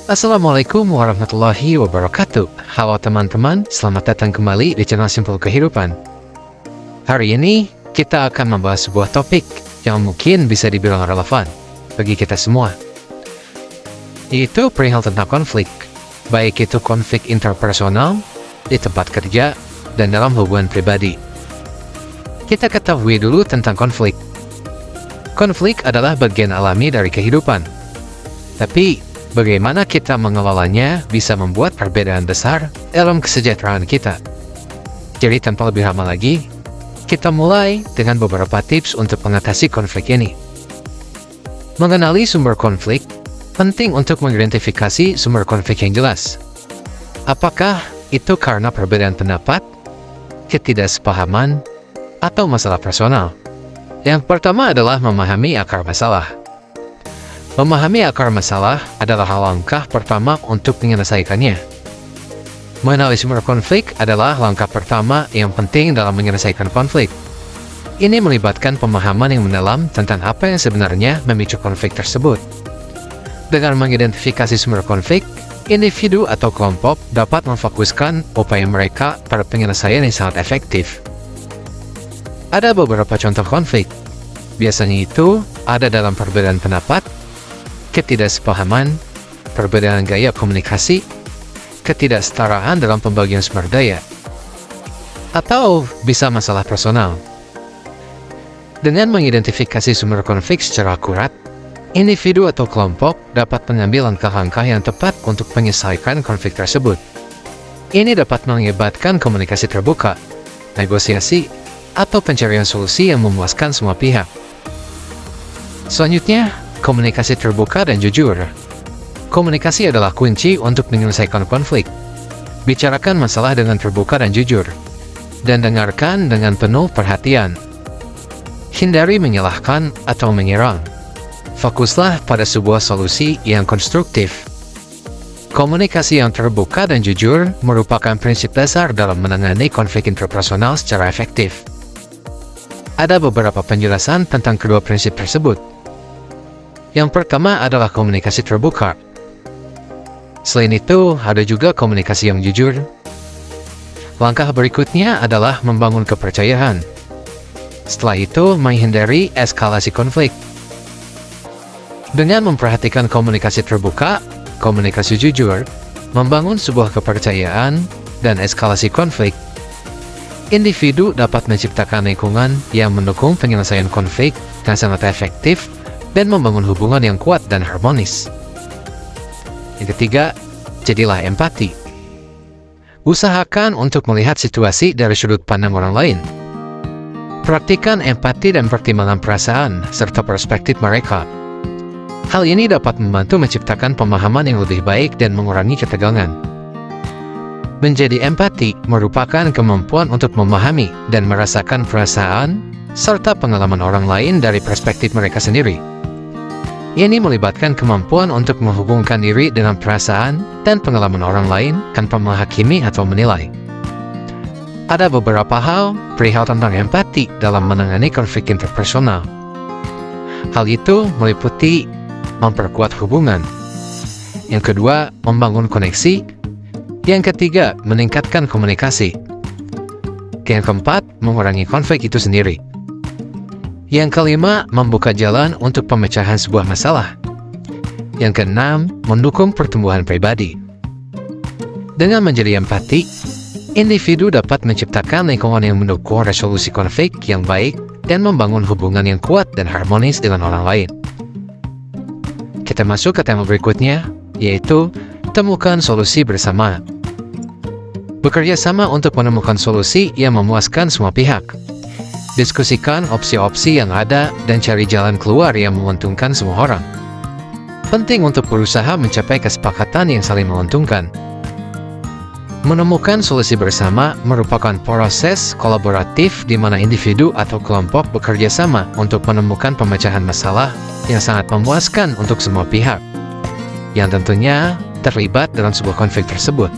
Assalamualaikum warahmatullahi wabarakatuh. Halo teman-teman, selamat datang kembali di channel Simpel Kehidupan. Hari ini kita akan membahas sebuah topik yang mungkin bisa dibilang relevan bagi kita semua, yaitu perihal tentang konflik, baik itu konflik interpersonal, di tempat kerja, dan dalam hubungan pribadi. Kita ketahui dulu tentang konflik. Konflik adalah bagian alami dari kehidupan. Tapi, bagaimana kita mengelolanya bisa membuat perbedaan besar dalam kesejahteraan kita. Jadi tanpa lebih lama lagi, kita mulai dengan beberapa tips untuk mengatasi konflik ini. Mengenali sumber konflik, penting untuk mengidentifikasi sumber konflik yang jelas. Apakah itu karena perbedaan pendapat, ketidaksepahaman, atau masalah personal? Yang pertama adalah memahami akar masalah. Memahami akar masalah adalah langkah pertama untuk menyelesaikannya. Mengenali sumber konflik adalah langkah pertama yang penting dalam menyelesaikan konflik. Ini melibatkan pemahaman yang mendalam tentang apa yang sebenarnya memicu konflik tersebut. Dengan mengidentifikasi sumber konflik, individu atau kelompok dapat memfokuskan upaya mereka pada penyelesaian yang sangat efektif. Ada beberapa contoh konflik. Biasanya itu ada dalam perbedaan pendapat, ketidaksepahaman, perbedaan gaya komunikasi, ketidaksetaraan dalam pembagian sumber daya, atau bisa masalah personal. Dengan mengidentifikasi sumber konflik secara akurat, individu atau kelompok dapat mengambil langkah-langkah yang tepat untuk menyelesaikan konflik tersebut. Ini dapat mengakibatkan komunikasi terbuka, negosiasi, atau pencarian solusi yang memuaskan semua pihak. Selanjutnya, komunikasi terbuka dan jujur. Komunikasi adalah kunci untuk menyelesaikan konflik. Bicarakan masalah dengan terbuka dan jujur, dan dengarkan dengan penuh perhatian. Hindari menyalahkan atau menyerang. Fokuslah pada sebuah solusi yang konstruktif. Komunikasi yang terbuka dan jujur merupakan prinsip dasar dalam menangani konflik interpersonal secara efektif. Ada beberapa penjelasan tentang kedua prinsip tersebut. Yang pertama adalah komunikasi terbuka. Selain itu, ada juga komunikasi yang jujur. Langkah berikutnya adalah membangun kepercayaan. Setelah itu, menghindari eskalasi konflik. Dengan memperhatikan komunikasi terbuka, komunikasi jujur, membangun sebuah kepercayaan, dan eskalasi konflik, individu dapat menciptakan lingkungan yang mendukung penyelesaian konflik yang sangat efektif dan membangun hubungan yang kuat dan harmonis. Yang ketiga, jadilah empati. Usahakan untuk melihat situasi dari sudut pandang orang lain. Praktikan empati dan pertimbangan perasaan serta perspektif mereka. Hal ini dapat membantu menciptakan pemahaman yang lebih baik dan mengurangi ketegangan. Menjadi empati merupakan kemampuan untuk memahami dan merasakan perasaan serta pengalaman orang lain dari perspektif mereka sendiri. Ini melibatkan kemampuan untuk menghubungkan diri dengan perasaan dan pengalaman orang lain tanpa menghakimi atau menilai. Ada beberapa hal perihal tentang empati dalam menangani konflik interpersonal. Hal itu meliputi memperkuat hubungan. Yang kedua, membangun koneksi. Yang ketiga, meningkatkan komunikasi. Yang keempat, mengurangi konflik itu sendiri. Yang kelima, membuka jalan untuk pemecahan sebuah masalah. Yang keenam, mendukung pertumbuhan pribadi. Dengan menjadi empati, individu dapat menciptakan lingkungan yang mendukung resolusi konflik yang baik dan membangun hubungan yang kuat dan harmonis dengan orang lain. Kita masuk ke tema berikutnya, yaitu temukan solusi bersama. Bekerja sama untuk menemukan solusi yang memuaskan semua pihak. Diskusikan opsi-opsi yang ada dan cari jalan keluar yang menguntungkan semua orang. Penting untuk berusaha mencapai kesepakatan yang saling menguntungkan. Menemukan solusi bersama merupakan proses kolaboratif di mana individu atau kelompok bekerja sama untuk menemukan pemecahan masalah yang sangat memuaskan untuk semua pihak, yang tentunya terlibat dalam sebuah konflik tersebut.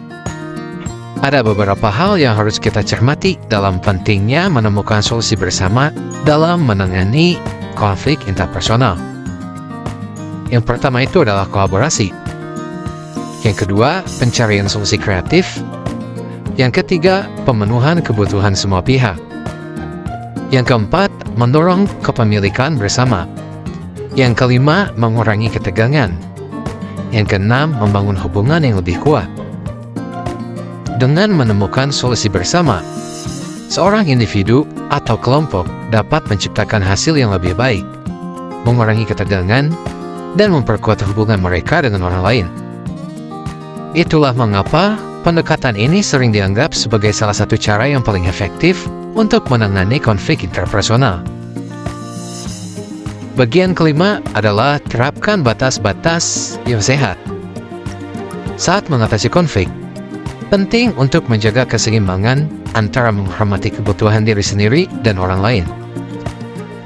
Ada beberapa hal yang harus kita cermati dalam pentingnya menemukan solusi bersama dalam menangani konflik interpersonal. Yang pertama itu adalah kolaborasi. Yang kedua, pencarian solusi kreatif. Yang ketiga, pemenuhan kebutuhan semua pihak. Yang keempat, mendorong kepemilikan bersama. Yang kelima, mengurangi ketegangan. Yang keenam, membangun hubungan yang lebih kuat. Dengan menemukan solusi bersama, seorang individu atau kelompok dapat menciptakan hasil yang lebih baik, mengurangi ketegangan, dan memperkuat hubungan mereka dengan orang lain. Itulah mengapa pendekatan ini sering dianggap sebagai salah satu cara yang paling efektif untuk menangani konflik interpersonal. Bagian kelima adalah terapkan batas-batas yang sehat. Saat mengatasi konflik, penting untuk menjaga keseimbangan antara menghormati kebutuhan diri sendiri dan orang lain.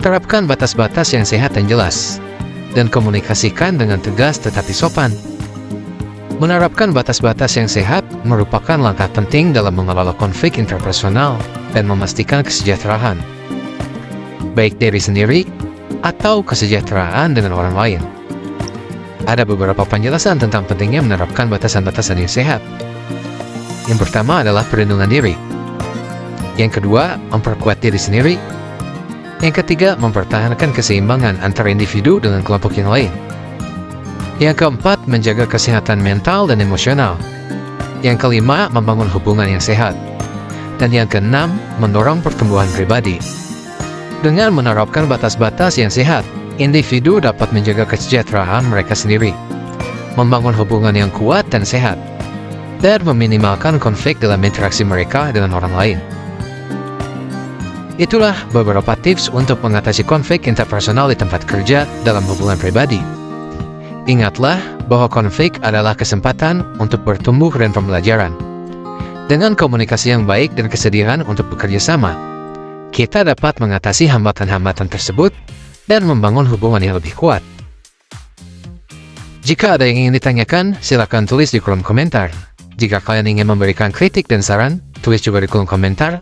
Terapkan batas-batas yang sehat dan jelas, dan komunikasikan dengan tegas tetapi sopan. Menerapkan batas-batas yang sehat merupakan langkah penting dalam mengelola konflik interpersonal dan memastikan kesejahteraan, baik diri sendiri atau kesejahteraan dengan orang lain. Ada beberapa penjelasan tentang pentingnya menerapkan batasan-batasan yang sehat. Yang pertama adalah perlindungan diri. Yang kedua, memperkuat diri sendiri. Yang ketiga, mempertahankan keseimbangan antara individu dengan kelompok yang lain. Yang keempat, menjaga kesehatan mental dan emosional. Yang kelima, membangun hubungan yang sehat. Dan yang keenam, mendorong pertumbuhan pribadi. Dengan menerapkan batas-batas yang sehat, individu dapat menjaga kesejahteraan mereka sendiri, membangun hubungan yang kuat dan sehat, dan meminimalkan konflik dalam interaksi mereka dengan orang lain. Itulah beberapa tips untuk mengatasi konflik interpersonal di tempat kerja dalam hubungan pribadi. Ingatlah bahwa konflik adalah kesempatan untuk bertumbuh dan pembelajaran. Dengan komunikasi yang baik dan kesediaan untuk bekerja sama, kita dapat mengatasi hambatan-hambatan tersebut dan membangun hubungan yang lebih kuat. Jika ada yang ingin ditanyakan, silakan tulis di kolom komentar. Jika kalian ingin memberikan kritik dan saran, tulis juga di kolom komentar.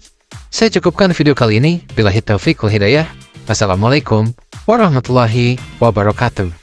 Saya cukupkan video kali ini. Billahi taufiq wal hidayah. Wassalamualaikum warahmatullahi wabarakatuh.